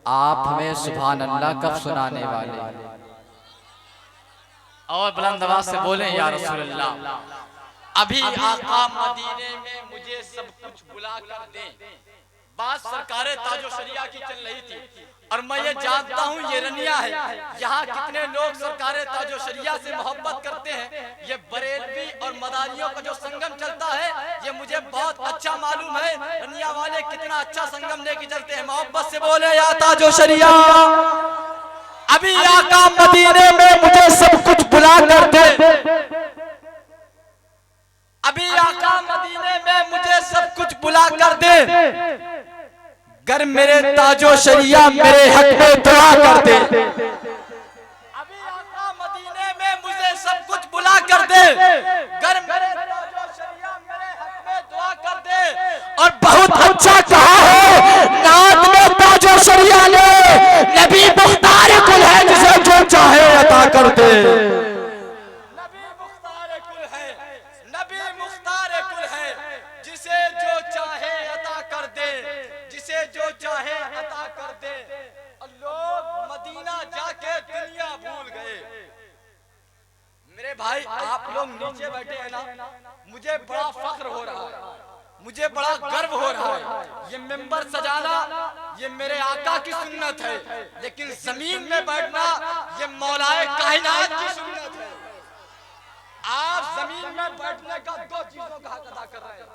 आप हमें सुभान अल्लाह कब सुनाने वाले? और बुलंद आवाज से बोलें या रसूल अल्लाह। अभी आका मदीने में मुझे सब कुछ बुला कर दे। बात सरकारे ताजो शरिया की चल रही थी और मैं ये जानता हूँ ये रनिया है। यहाँ कितने लोग सरकारे ताजो शरिया से मोहब्बत करते हैं। ये बरेलवी और मदारियों का जो संगम चलता है ये मुझे बहुत अच्छा मालूम है। रनिया वाले कितना अच्छा संगम लेके चलते हैं। मोहब्बत से बोले या ताजो शरिया। अभी आका मदीने में मुझे सब कुछ बुला कर दे। अभी आका मदीने में मुझे सब कुछ बुला कर दे। गर मेरे ताजो शरिया मेरे हक में दुआ कर दे। अभी आका मदीने में मुझे सब कुछ बुला कर दे। गर मेरे ताजो शरिया मेरे हक में दुआ कर दे। और बहुत अच्छा कहा है नात में ताजो शरिया ने, नबी मुख्तार कुल है जिसे जो चाहे अता कर दे। नबी मुख्तार कुल है, नबी मुख्तार कुल है जिसे जो चाहे अता कर दे, जिसे जो चाहे अता कर दे। और लोग मदीना जाके दुनिया भूल गए। मेरे भाई आप लोग नीचे बैठे हैं ना, मुझे बड़ा फख्र हो रहा है, मुझे बड़ा गर्व हो रहा है। ये मिंबर सजाना ये मेरे आका की सुन्नत है, लेकिन जमीन में बैठना ये मौलाए कायनात की सुन्नत है। आप जमीन में बैठने का दो चीजों का हक अदा कर रहे हैं।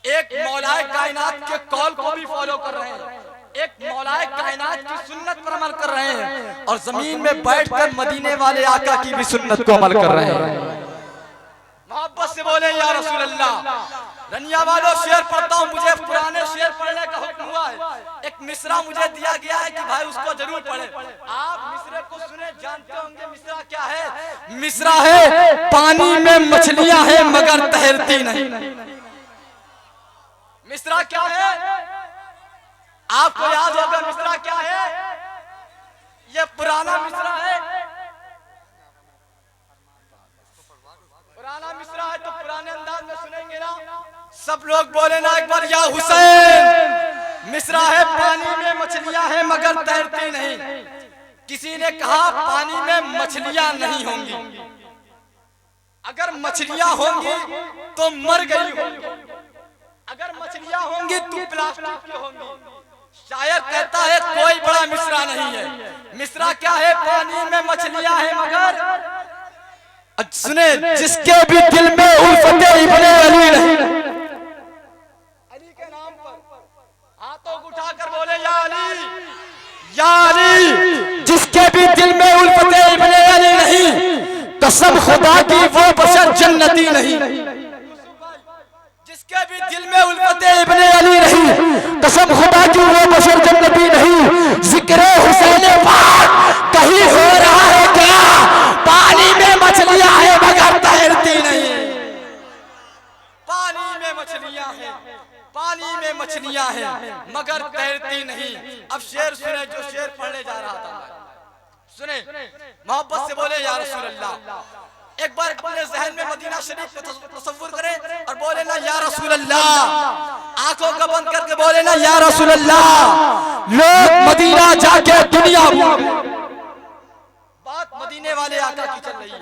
एक मौलाए कायनात के कॉल को भी फॉलो कर रहे हैं, एक मौलाए कायनात की सुन्नत पर अमल कर रहे हैं, और जमीन में बैठकर मदीने वाले आका की भी सुन्नत को अमल कर रहे हैं। मोहब्बत से बोले या रसूल अल्लाह। रनिया वालों शेर पढ़ता हूँ, मुझे पुराने शेर पढ़ने का हुक्म हुआ है। एक मिसरा मुझे दिया गया है कि भाई उसको जरूर पढ़े। आप मिसरे को सुने, जानते होंगे मिसरा क्या है? मिसरा है पानी में मछलियां हैं मगर तैरती नहीं। मिसरा क्या है? आपको याद होगा मिसरा क्या है? ये पुराना मिसरा है, पुराना मिसरा है तो पुराने अंदाज में सुनेंगे ना। सब लोग बोले ना एक बार या हुसैन। मिसरा है पानी में मछलियां हैं मगर तैरती नहीं। किसी ने कहा पानी में मछलियां नहीं होंगी, अगर मछलियां होंगी तो मर गई होंगी, अगर मछलियां होंगी तो प्लास्टिक की होंगी। शायर कहता है कोई बड़ा मिसरा नहीं है। मिसरा क्या है? पानी में मछलियां हैं मगर, सुने, जिसके भी दिल में उल्फते इब्ने अली नहीं। अली के नाम पर हाथों को उठाकर बोले या अली, या अली। जिसके भी दिल में उल्फते इब्ने अली नहीं, कसम खुदा की वो बशर जन्नती नहीं। जिसके भी दिल में उल्फते इब्ने अली नहीं, कसम खुदा की वो बशर जन्नती नहीं। जिक्र हुसैन पाक कहीं हो रहा है क्या? पानी में मछलियां हैं मगर तैरती नहीं। पानी में मछलियां हैं, पानी में मछलियां हैं मगर तैरती नहीं। अब शेर सुने जो शेर पढ़ने जा रहा था, सुने। मोहब्बत से बोले या रसूल अल्लाह। एक बार अपने जहन में मदीना शरीफ को तसव्वुर करें और बोले ना या रसूल अल्लाह। आंखों को बंद करके बोले ना या रसूल अल्लाह। लोग मदीना जाके दुनिया भूल गए। बात मदीने वाले आका की चल रही है,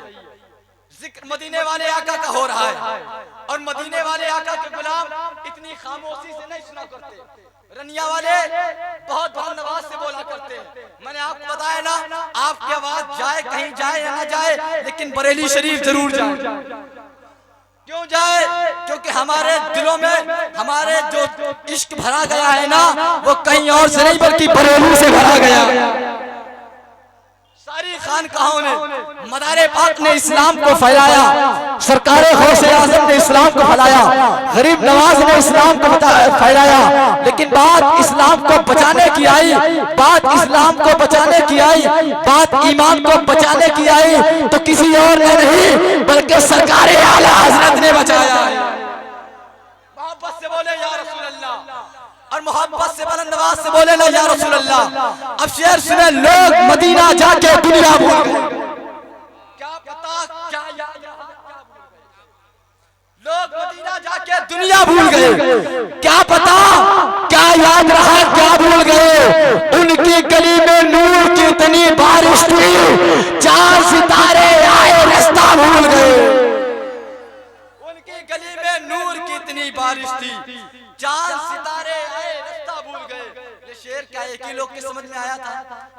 जिक्र मदीने वाले आका का हो रहा है, और मदीने वाले आका के गुलाम इतनी खामोशी से नहीं सुना करते। रनिया वाले बहुत नवाज से बोला करते हैं। मैंने आपको बताया ना, आपकी आवाज जाए कहीं जाए या ना जाए, लेकिन बरेली शरीफ जरूर जाए। क्यों जाए? क्योंकि हमारे दिलों में हमारे जो इश्क भरा गया है ना, वो कहीं और से नहीं बल्कि बरेली से भरा गया। सारी खानकाहों ने, मदारे पाक ने इस्लाम को फैलाया, सरकारे गौसे आज़म ने इस्लाम को फैलाया, गरीब नवाज ने इस्लाम को फैलाया, लेकिन बात इस्लाम को बचाने की आई, बात इस्लाम को बचाने की आई, बात ईमान को बचाने की आई तो किसी और ने नहीं बल्कि सरकारे आला हज़रत ने बचाया। मोहब्बत से बोले या रसूल अल्लाह, और मोहब्बत से बुलंदआवाज से बोले ना या रसूल अल्लाह। अब शेर सुने, लोग मदीना जाके दुनिया भूल गए। क्या पता क्या याद, लोग मदीना जाके दुनिया भूल गए। क्या पता क्या याद रहा क्या भूल गए। उनकी गली एक ही लोग के समझ में आया था?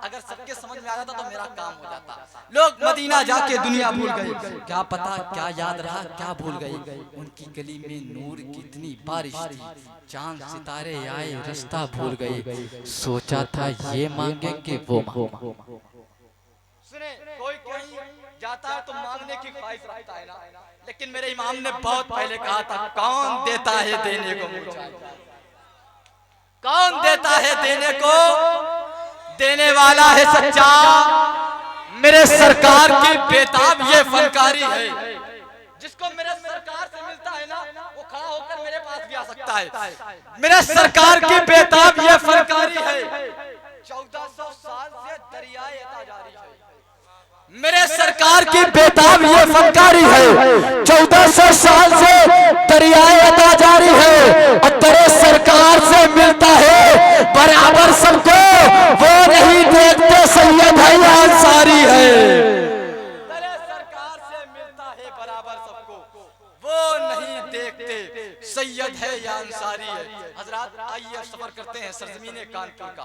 अगर सबके समझ में आया था तो मेरा काम हो जाता। लोग मदीना जाके दुनिया भूल गए, क्या पता क्या याद रहा क्या भूल गई। उनकी गली में नूर की इतनी बारिश थी, चांद सितारे आए रास्ता भूल गए। सोचा था ये मांगेंगे वो मांगे। सुने, कोई कहीं जाता है तो मांगने की ख्वाहिश रखता है ना, लेकिन मेरे इमाम ने बहुत पहले कहा था, कौन देता है देने को मुझे, कौन देता है देने को, देने वाला है सच्चा। मेरे सरकार की बेताब ये फनकारी है, जिसको मेरे सरकार से मिलता है ना वो खड़ा होकर मेरे पास भी आ सकता है। मेरे सरकार की बेताब ये फनकारी है, 1400 साल से दरियाए अता जारी है। मेरे सरकार की बेताब ये फनकारी है, 1400 साल से दरियाए अता जारी है। और तेरे सरकार से मिलता है बराबर सबको, वो नहीं देखते सैयद है या अंसारी है। तेरे सरकार से मिलता है बराबर सबको, वो नहीं देखते सैयद है या अंसारी है। हजरात आइए अब सफर करते हैं सरजमीन कानपुर का।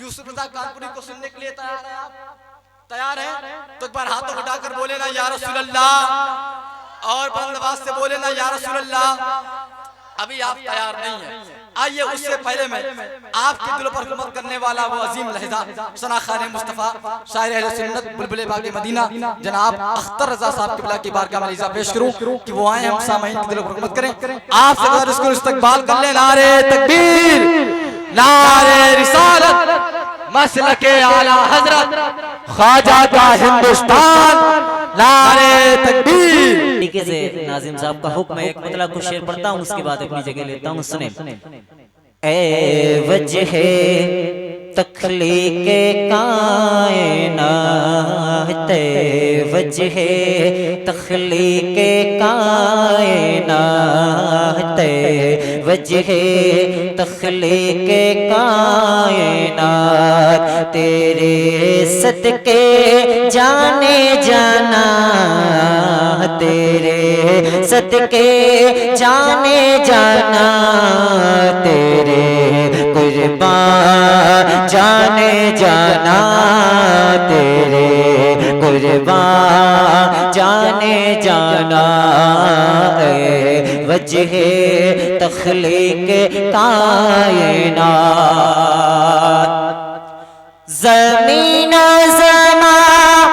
यूसुफ रज़ा कानपुरी को सुनने के लिए तैयार हैं आप? तैयार है तो एक बार हाथों उठाकर बोले ना या रसूल अल्लाह, और बुलंद आवाज से बोले ना या रसूल अल्लाह। अभी आप तैयार नहीं हैं, आइए उससे पहले मैं आपके दिलों पर हुकूमत करने वाला वो अजीम लहजा सना खान मुस्तफा शायर अहले सुन्नत बुलबुल बाग़ मदीना जनाब अख्तर रजा साहब किबला की बारगाह में इज़ा पेश करूं कि वो आए हम सामईन के दिलों पर हुकूमत करें। आप सब अगर इसको इस्तकबाल कर ले, नारे तकबीर, नारे रिसालत, मसलके आला हजरत ख्वाजा का हिंदुस्तान, नारे तकबीर। तरीके से नाजिम साहब का हुक्म है, एक मतलब कुछ शेर पढ़ता हूँ उसके बाद अपनी जगह लेता हूँ। सुने। ए वजह तख्लीक़े कायनात, वजह तख्लीक़े कायनात, वजह तख्लीक़े कायनात, तेरे सदके जाने जाना, तेरे सदके जाने जाना, तेरे कुर्बान जाने जाना, तेरे कुर्बान जाने जाना। वजह तख्लीक़े कायनात, ज़मीन ज़मान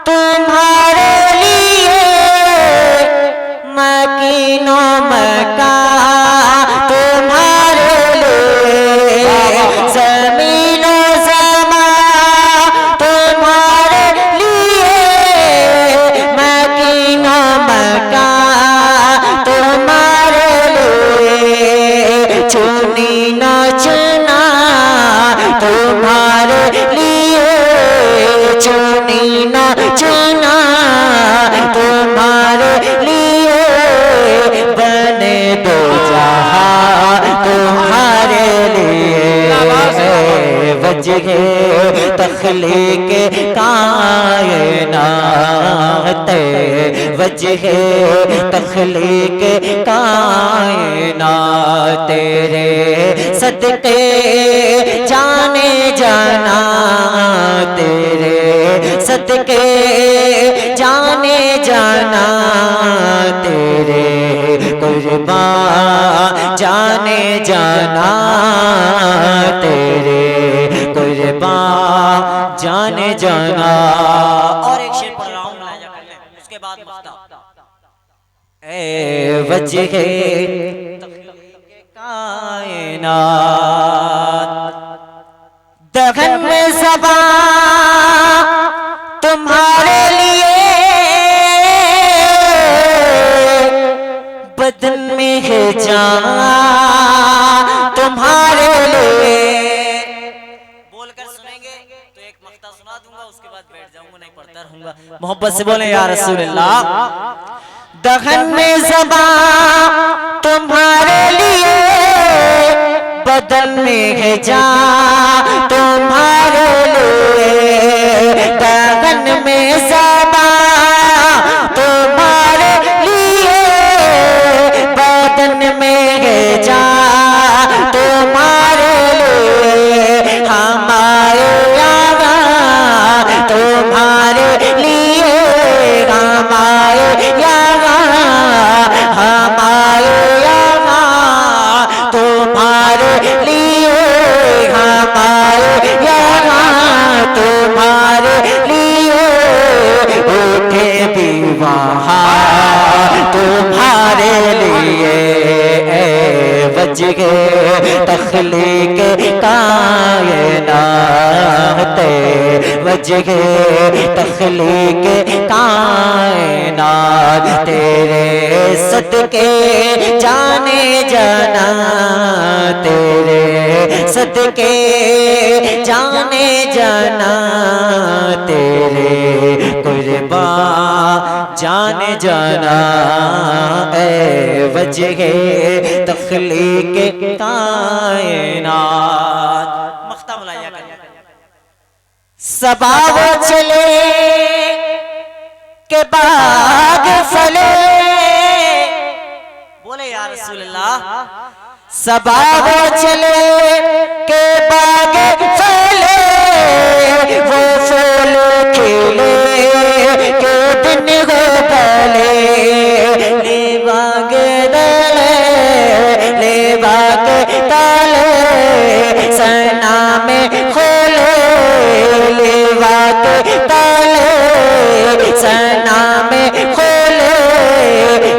तुम्हारे लिए, मकीनो मकान तुम्हारे लिए, ज़मीन ज़मान तुम्हारे लिए, मकीनो मकान तुम्हारे लिए, चुनी न चुना तुम्हारे लिए, चुनी न चुना तुम्हारे लिए, बने दो जहां तुम्हारे लिए। वजह तख्लीक़े कायनात, वजह तख्लीक़े कायनात, तेरे सदके जाने जाना, तेरे सदके जाने जाना, तेरे कुर्बान जाने जाना, तेरे कुर्बान जाने जाना। और एक शेर पढ़ रहा हूँ, मुलाहिजा कर लें, उसके बाद मुफ्ता। ए वजह तख्लीक़े कायनात, दहन में ज़बां तुम्हारे लिए, बदन में है जान तुम्हारे लिए। बोलकर सुनेंगे तो एक मक्ता सुना दूंगा, उसके बाद बैठ जाऊंगा, नहीं पढ़ता रहूंगा। मोहब्बत से बोले या रसूल अल्लाह। दहन में ज़बां तुम्हारे लिए, बदन में है जान तुम्हारे लिए, दहन में ज़बां तुम्हारे लिए, बदन में है जान तुम्हारे लिए, हाँ वहाँ तुम्हारे लिए वजह तख्लीक कायनात, वजह तख्लीक कायनात, तेरे सदके जाने जाना, तेरे सदके जाने जाना, तेरे कुर्बान जाने जाना, ए वजह तख्लीक कायनात। मख्ता बुलाया कर सबाव चले के बाग फले, बोले या रसूल अल्लाह। सबाव चले के बाग फले, वो फूल खिले के दिन हो पले, ले बाग दले ले बाग ताले, सना में खोले ले बाग ताले, सना में खोले,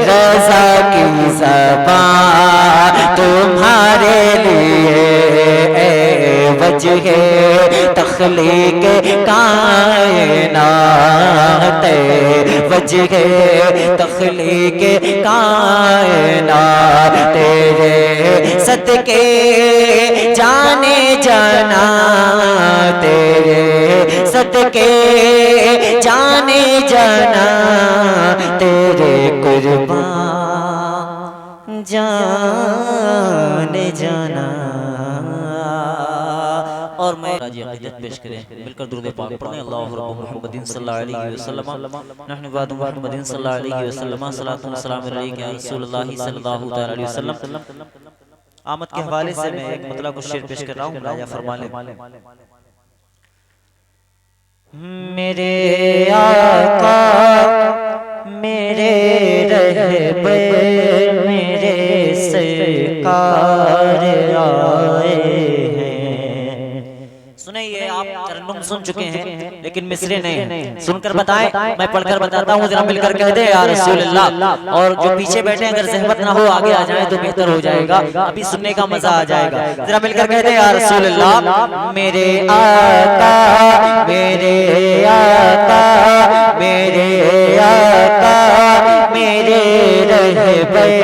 रज़ा की ज़बान तुम्हारे लिए वजह तख्लीक कायनात, वजह तख्लीक कायनात, तेरे सदके जाने जाना, तेरे सदके जाने जाना, तेरे कुर्बान जाने जाना। और मैं राजी अक़ीदत पेश करें, मिलकर दुरूद पाक पढ़ें। अल्लाहु रब्बु मुहम्मदिन सल्लल्लाहु अलैहि वसल्लम, नहनु बाद मुहम्मदिन सल्लल्लाहु अलैहि वसल्लम, सलातु व सलाम अलैका या रसूलल्लाह सल्लल्लाहु तआला अलैहि वसल्लम। आमद के हवाले से मैं एक मतलब कुछ शेर पेश कर रहा हूँ, राजा फरमा ले। मेरे आका मेरे रहबर मेरे सरकार आए हैं। सुने ये आप तरन्नुम सुन चुके हैं लेकिन मिसरे नहीं हैं, सुनकर बताएं, मैं पढ़कर बताता हूँ, जरा मिलकर कह दे या रसूल अल्लाह। और जो पीछे बैठे हैं अगर ज़हमत ना हो आगे आ जाए तो बेहतर हो जाएगा, अभी सुनने का मजा आ जाएगा। जरा मिलकर कह दे या रसूल अल्लाह। मेरे आका मेरे आका मेरे आका मेरे रहबर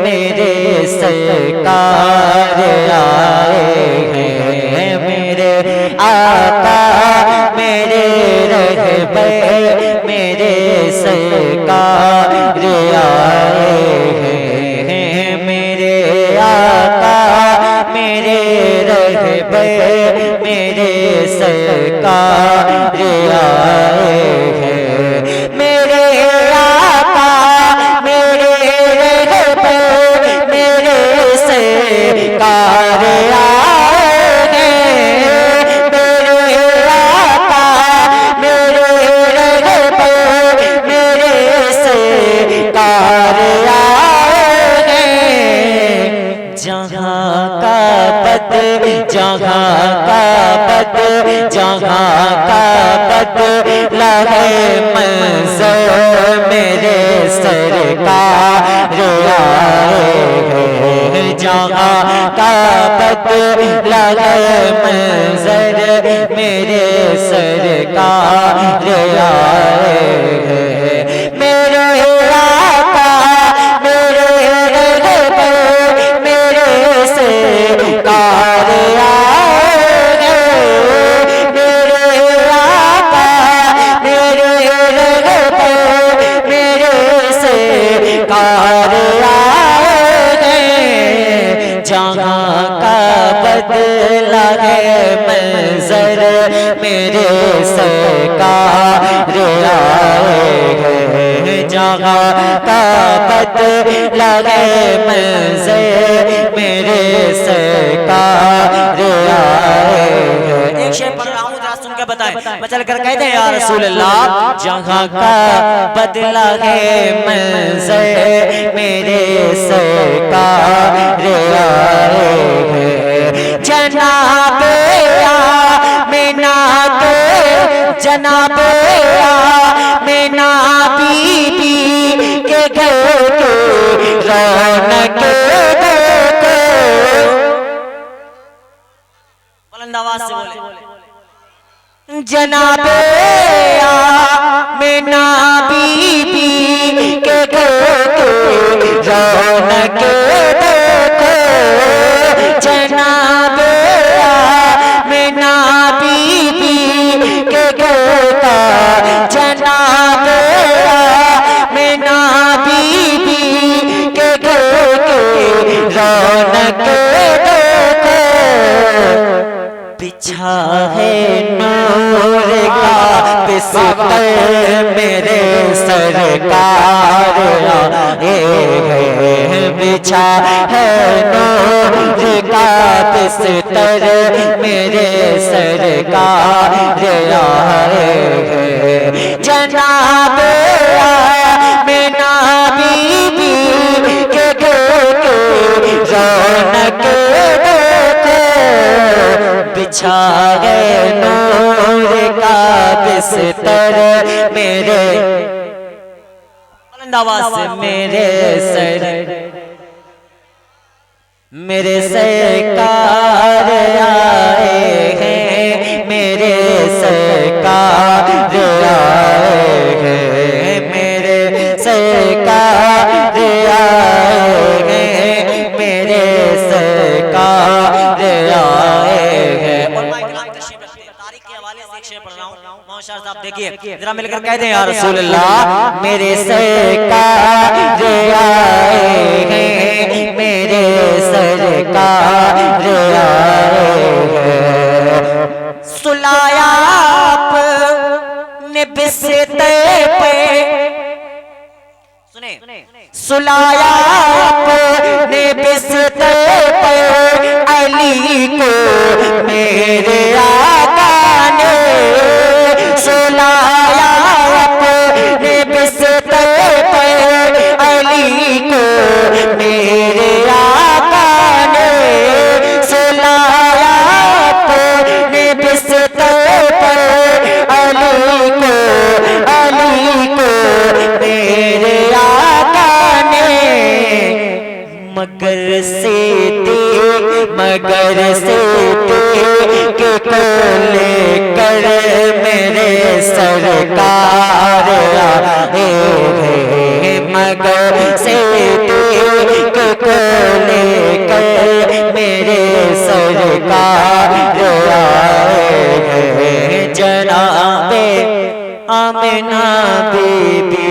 मेरे सरकार आए हैं, मेरे आका मेरे रहबर मेरे सरकार आए हैं, मेरे आका मेरे रहबर मेरे सरकार आए हैं, मेरे आका मेरे रहबर मेरे सरकार आए हैं, मेरे आका मेरे रहबर मेरे सरकार आए हैं। जहाँ का बद जहाँ का बद जहाँ का बद लगे मंज़र मेरे सरकार आए हैं, जहाँ का बद लगे मंज़र मेरे सरकार आए हैं, मेरे आका मेरे रहबर मेरे सरकार आए हैं, मेरे आका मेरे रहबर मेरे सरकार आए हैं। जहाँ का बदला है मंज़र मेरे सरकार आए हैं, जहाँ का बदला है मंज़र मेरे सरकार आए हैं। एक शेर पढ़ रहा हूँ, जरा सुन के बताएं, मैं चल कर कहते हैं या रसूल अल्लाह। जहाँ का बदला है मंज़र मेरे सरकार आए हैं, जनाबे आमिना के जनाबे आमिना भी रौनक देखो। बुलंद आवाज से बोले। जनाबे आमिना बीबी के घर के रौनक देखो। जनाबे आमिना बीबी के घर का जनाबे आमिना बीबी के घर के रौनक देखो। बिछा है नूर का बिस्तर मेरे सरकार आए हैं। बिछा है नूर का बिस्तर मेरे सरकार आए हैं। जनाबे आमिना बीबी के घर के रौनक देखो। बिछा है नूर का बिस्तर मेरे बुलंद आवाज से मेरे सरकार आए हैं। मेरे सरकार आए हैं। मेरे सरकार आए हैं। मेरे सरकार आए हैं। और माइक नाम तशरीफ रखते हैं। तारीख के हवाले से एक शेर पढ़ रहा हूं। मौशर साहब देखिए जरा मिलकर कह दें या रसूल अल्लाह। मेरे सरकार आए हैं। मेरे सरकार आए हैं। सुलाया आपने बिस्तर पे सुने सुलाया आपने बिस्तर पे अली को मेरे आका ने। सुलाया अपने बिस्तर पे अली को मेरे आका ने। सुलाया अपने बिस्तर पे अली को मेरे आका ने। मगर से के को लेकर मेरे सरकार आए हैं। मगर से के को लेकर मेरे सरकार आए हैं। जनाबे आमिना बीबी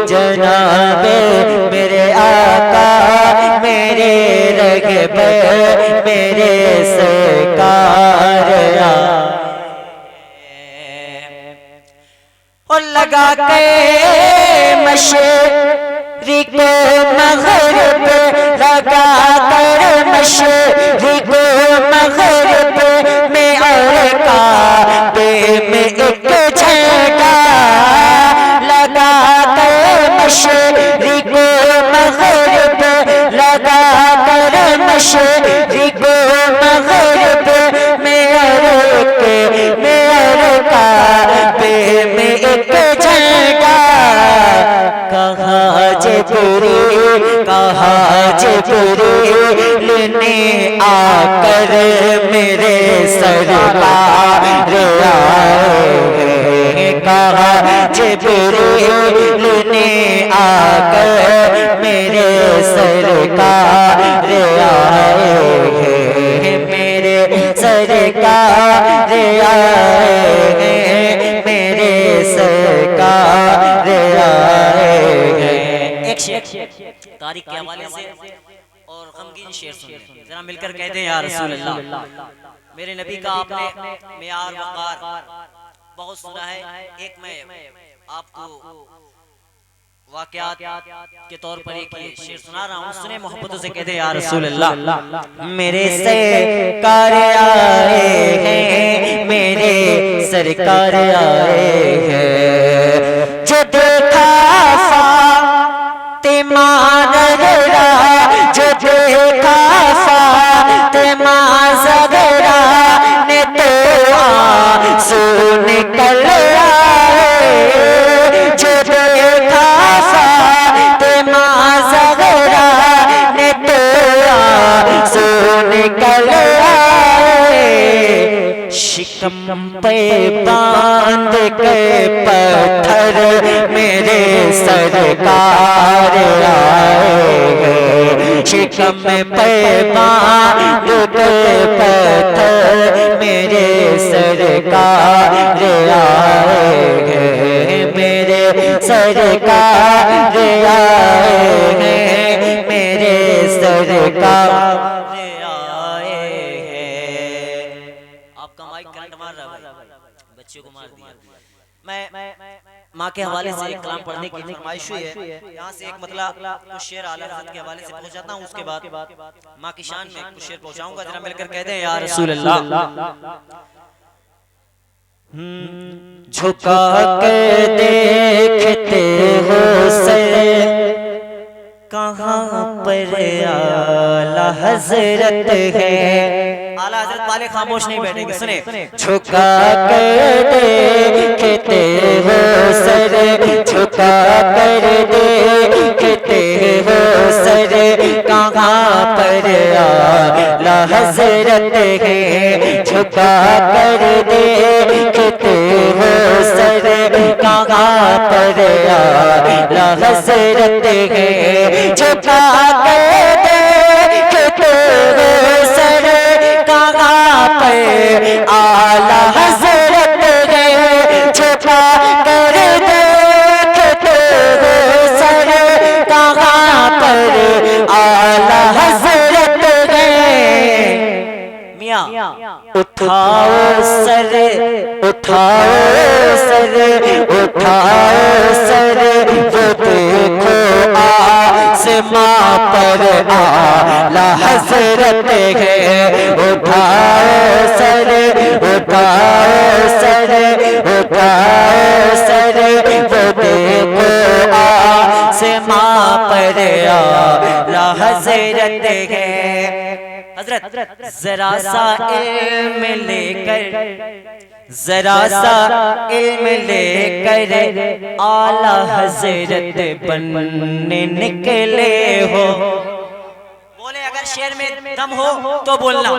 जनाबे मेरे आका मेरे रग़बत मेरे सरकार और लगा के मशरिक़ मग़रिब लगा कर मशरिक़ मग़रिब में और काबे में एक झंडा लगा कर मशरिक़ मग़रिब लगा कर मशरिक़ मग़रिब में और काबे में एक झंडा। कहा जिब्रील ने आकर मेरे सरकार आए हैं। कहा जिब्रील ने आकर मेरे सरकार आए हैं। मेरे सरकार आए हैं। मेरे सरकार आए हैं। एक शेर तारीख के हवाले से और गमगीन शेर सुनिए जरा मिलकर कहते हैं या रसूल अल्लाह। मेरे नबी का आपने मेयार वक़ार बहुत सुना है। एक मैं आपको वाक़यात के तौर पर एक शेर सुना रहा हूँ। सुने मोहब्बतों से कहते हैं या रसूल अल्लाह। मेरे सरकार आए हैं। मेरे सरकार आए हैं। जो देखा फातिमा ज़हरा जो देखा फातिमा ज़हरा ने तो आंसू निकल आए। जो देखा फातिमा ज़हरा निकल आए, शिकम पे बांध के पत्थर मेरे सरकार आए, शिकम पे बांध के पत्थर मेरे सरकार आए, मेरे सरकार आए, मेरे सरकार आए हैं। आपका माइक करंट मार रहा है, बच्चे को मार दिया। मैं माँ के हवाले से एक कलाम पढ़ने की फरमाइश हुई है, यहाँ से एक मतलब कुछ शेर आला हज़रत के हवाले से पहुँचाता हूँ, उसके बाद माँ की शान में कुछ शेर पहुँचाऊंगा। जरा मिलकर कहते हैं या रसूल अल्लाह। झुका के देखते हो सर, कहाँ पर आला हजरत है। आला हजरत वाले खामोश नहीं बैठेंगे, सुने। झुका के देखते हो सर, झुका कर देखते हो सर, कहाँ पर आला हजरत है। झुका कर देखते हो सर, कहाँ पर आला हजरत है। झुका कर देखते हो सर, कहाँ पर आला हजरत है। झुका कर देखते हो सर, कहाँ पर आला हजरत है। मियाँ उठाओ सर, उठाओ सर, उठाओ सर, वो देखो आसमां पर आला हजरत है। उठाओ सर, उठाओ सर, उठाओ सर, वो देखो आसमां पर आला हजरत है। हजरत जरा सा इल्म लेकर, जरा सा इल्म लेकर आला हजरत बनने निकले हो। बोले अगर शेर में दम हो तो बोलना,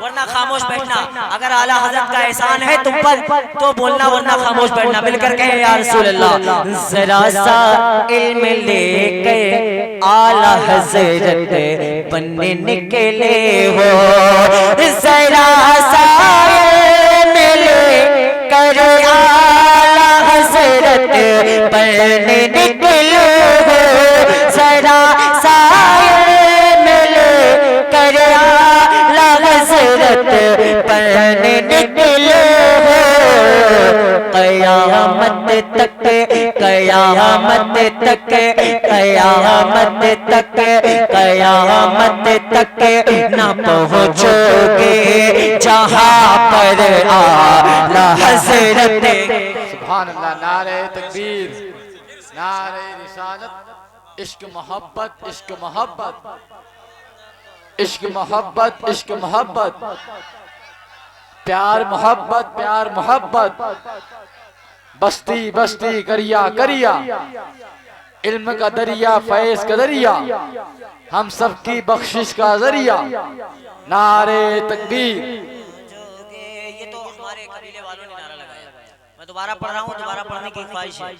वरना खामोश बैठना। अगर आला हजरत का एहसान है तुम पर तो बोलना, वरना खामोश बैठना। मिलकर कहे या रसूल अल्लाह। जरा सा इल्म लेकर आला हजरत बनने निकले हो, जरा सा इल्म लेकर आला हजरत बनने निकले हो। जरा सा पढ़ने निकले हो। कयामत तक, कयामत तक, कयामत तक, कयामत तक न पहुँचोगे जहाँ पर आला हजरत। सुभान अल्लाह। नारे तकबीर, नारे रिसालत। इश्क मोहब्बत, इश्क मोहब्बत, इश्क मोहब्बत, इश्क मोहब्बत, प्यार मोहब्बत, प्यार मोहब्बत, बस्ती बस्ती करिया करिया, इल्म का दरिया फैज का दरिया, हम सबकी बख्शिश का जरिया। नारे तकबीर। ये तो हमारे कबीले वालों ने नारा लगाया। मैं दोबारा पढ़ रहा हूँ, दोबारा पढ़ने की ख्वाहिश है,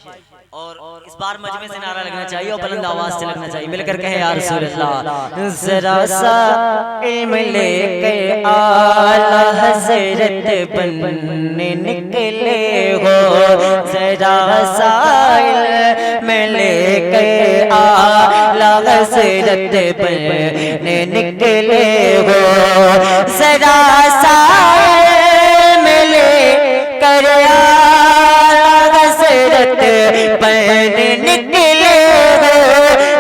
और इस बार मजमे से नारा लगना चाहिए और बुलंद आवाज से लगना चाहिए। मिलकर कहे या रसूल अल्लाह। जरा सा इल्म लेके आला हजरत बनने निकले हो। जरा सा इल्म लेके आला हजरत बनने निकले हो। जरा सा इल्म लेकर हजरत बनने निकले हो।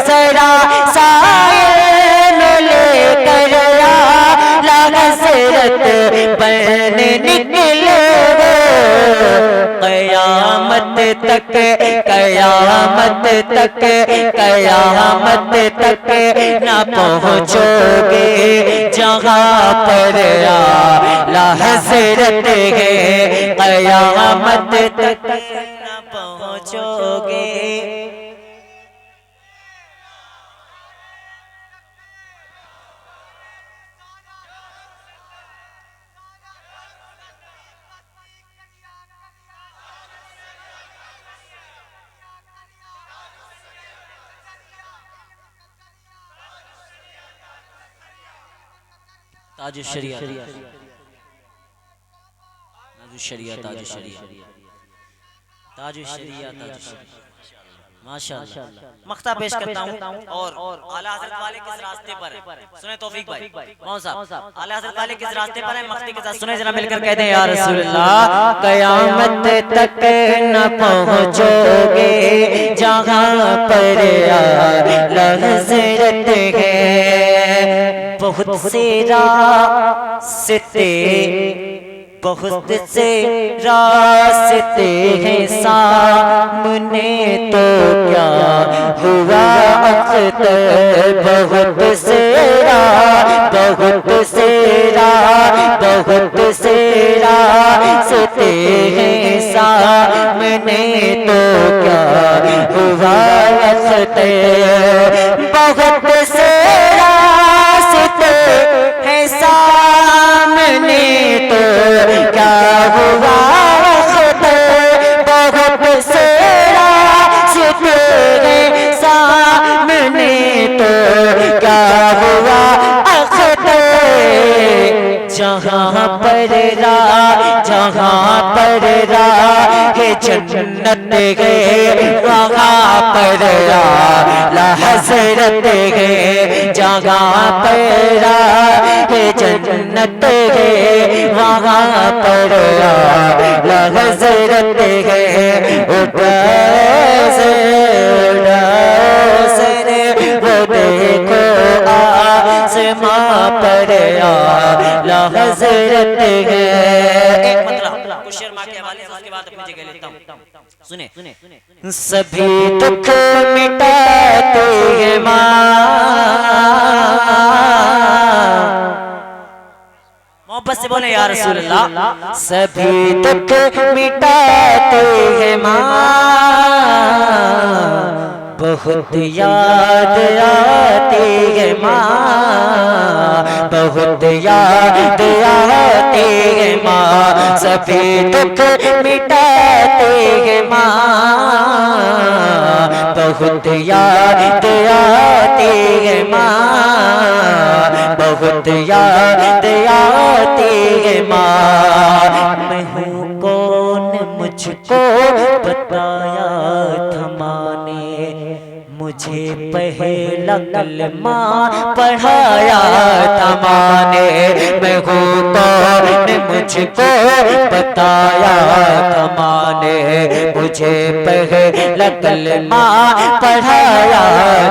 जरा सा इल्म लेकर आला हजरत बनने निकले हो। कयामत तक, कयामत तक, कयामत तक न पहुँचोगे जहाँ पर आला हजरत है। कयामत तक न पहुँचोगे। ताजु शरिया ताजु शरिया माशाअल्लाह। मख्ता पेश करता हूँ और आला हज़रत वाले किस रास्ते पर है, सुने तौफीक भाई मौन साहब, आला हज़रत वाले किस रास्ते पर है, मख्ती के साथ सुने जरा मिलकर कहते हैं या रसूल अल्लाह। कयामत तक न पहुँचोगे जहाँ पर हज़रत है, बहुत से रास्ते बहुत से रास्ते हैं सामने, तो क्या हुआ अख्तर, बहुत से रास्ते हैं सामने, तो क्या हुआ अख्तर, बहुत से रास्ते हैं सामने, तो क्या हुआ अख्तर, बहुत से रास्ते हैं सामने, तो क्या हुआ अख्तर, जहाँ पर है जन्नत है, वहाँ पर आला हज़रत है, जहाँ पर है जन्नत है, वहाँ पर आला हज़रत है, उड़ासे वो देखो आसमां पर आला हज़रत है। एक मतलब कुछ शेर माँ के हवाले से, उसके बाद अपनी जगह लेता हूँ, सुने सभी दुख मिटाते हैं मोहब्बत से बोले या रसूल अल्लाह। सभी दुख मिटाते हैं बहुत याद आती है बहुत याद आती है सभी दुख मिटाते हैं बहुत याद आती है बहुत याद आती है मैं हूँ कौन मुझको बताया था माँ ने, मुझे पहला कलमा पढ़ाया था माँ ने, मैं हूँ कौन मुझको बताया था माँ ने, मुझे पहला कलमा पढ़ाया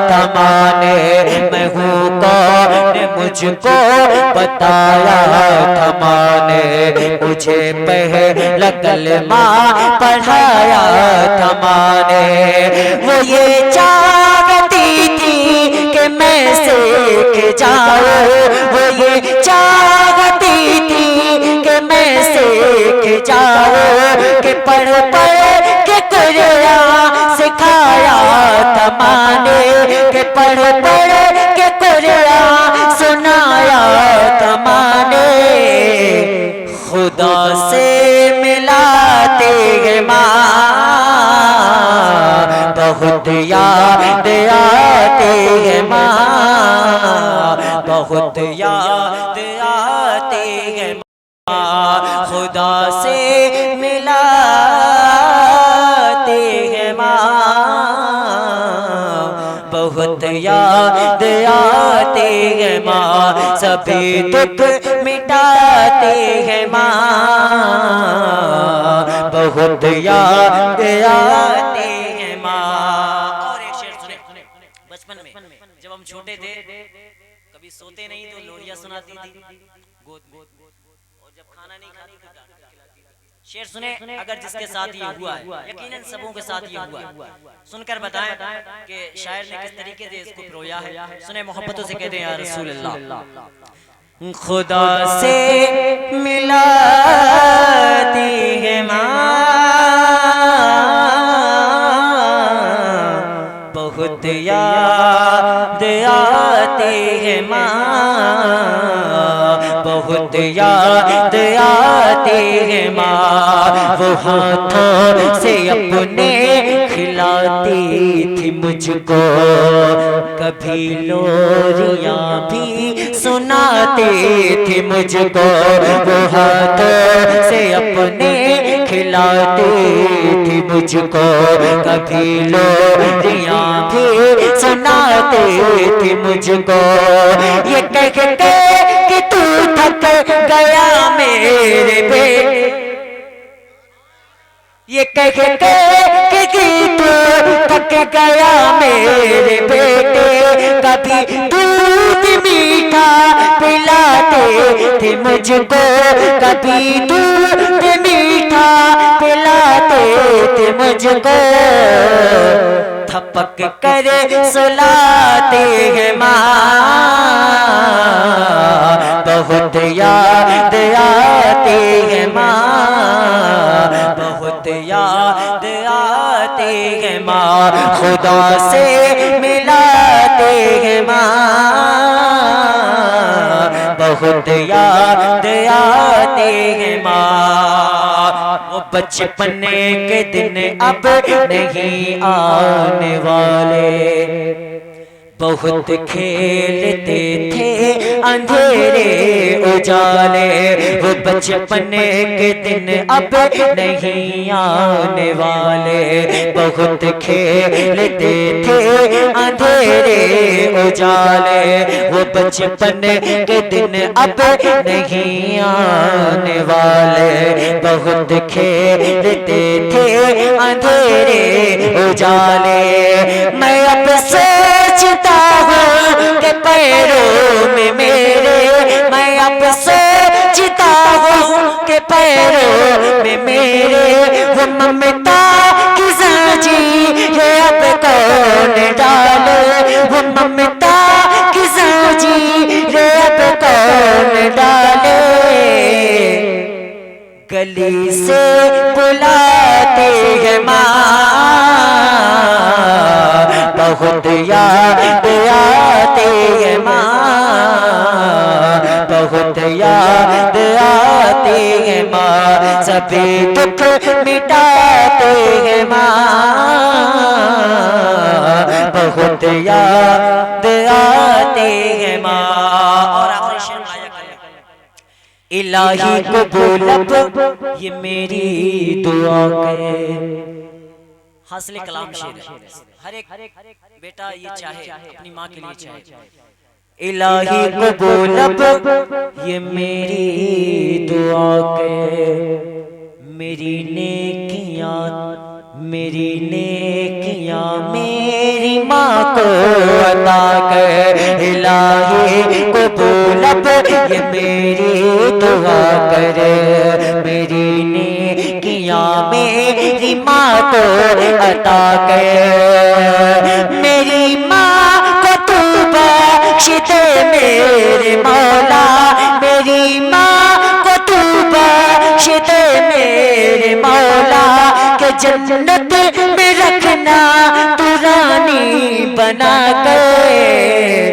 था माँ ने, मैं हूँ कौन मुझको बताया था माँ ने, मुझे पहला कलमा पढ़ाया था माँ ने। वो ये चाहती थी कि मैं सीख जाऊं, वो ये चाहती थी कि मैं सीख जाऊं, कि पढ़ पढ़ के कुरान सिखाया था माँ ने, कि पढ़ पढ़ के कुरान सुनाया था माँ ने। खुदा से मिलाते हैं माँ बहुत याद आती है माँ बहुत याद आती है माँ, खुदा से मिलाते हैं माँ बहुत याद आती है माँ, सभी दुख मिटाते हैं माँ बहुत याद आती है माँ। और एक शेर सुने, बचपन में जब हम छोटे थे कभी सोते नहीं तो लोरियां सुनाती थी गोद में, और जब खाना नहीं खाती तो डांट खिलाती थी। शेर सुने, अगर जिसके साथ ये हुआ है, यकीनन सबों के साथ ये हुआ है, सुनकर बताएं कि शायर ने किस तरीके से इसको पिरोया है। सुने मोहब्बतों से कहते हैं या रसूल अल्लाह। खुदा से मिलाती है माँ बहुत याद आती है माँ बहुत याद आती आती है माँ, वो हाथों से अपने खिलाती थी मुझको, कभी लोरियां भी सुनाती थी मुझको, वो हाथों से अपने खिलाती थी मुझको, कभी लोरियां भी सुनाती थी मुझको। ये कह के कि तू थक गया मेरे बेटे, ये कह के कि तू थक गया मेरे बेटे, कभी दूध मीठा पिलाते थे मुझको, कभी दूध मीठा पिलाते थे मुझको, थपक कर सुलाते हैं माँ, बहुत याद आती है माँ, बहुत याद आती है माँ, खुदा से मिलाते हैं माँ, बहुत याद आती है माँ। वो बचपन के दिन अब नहीं आने वाले, बहुत खेलते थे अंधेरे उजाले, वो बचपन के दिन अब नहीं आने वाले, बहुत खेलते थे अंधेरे उजाले, वो बचपन के दिन अब नहीं आने वाले, बहुत खेलते थे अंधेरे उजाले। मैं अब सोचता हूँ कि पैरों में मेरे, मैं अब सोचता हूँ कि पैरों में मेरे, वो ममता की सांची ये अब कौन डाले, वो ममता की सांची ये अब कौन डाले, गली से बुलाते हैं माँ, बहुत याद आती है माँ, बहुत याद आती है माँ, सभी दुख मिटाते हैं माँ, बहुत याद आती है माँ। और आखिरी शेर आया इलाही कबूल ये मेरी दुआ करे। हासिल कलाम शेर है, हर एक बेटा ये चाहे अपनी माँ के लिए चाहे, इलाही कबूल ये मेरी दुआ करे, मेरी नेकियां मेरी माँ को अता कर, इलाही कबूल ये मेरी दुआ करे, मेरी नेकियां मेरी माँ को अता कर, मेरी माँ को तू बख्श दे मेरे मौला, मेरी माँ को तू बख्श दे मेरे मौला, के जन्नत में रखना तू रानी बना कर,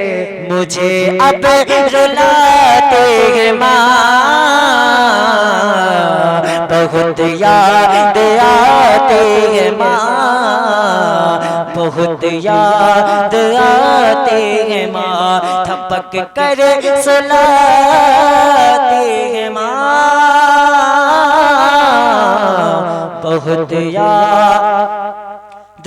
मुझे अब रुलाते हैं माँ, बहुत याद आते हैं माँ, बहुत याद आते हैं माँ, थपक कर सुलाते हैं माँ, बहुत याद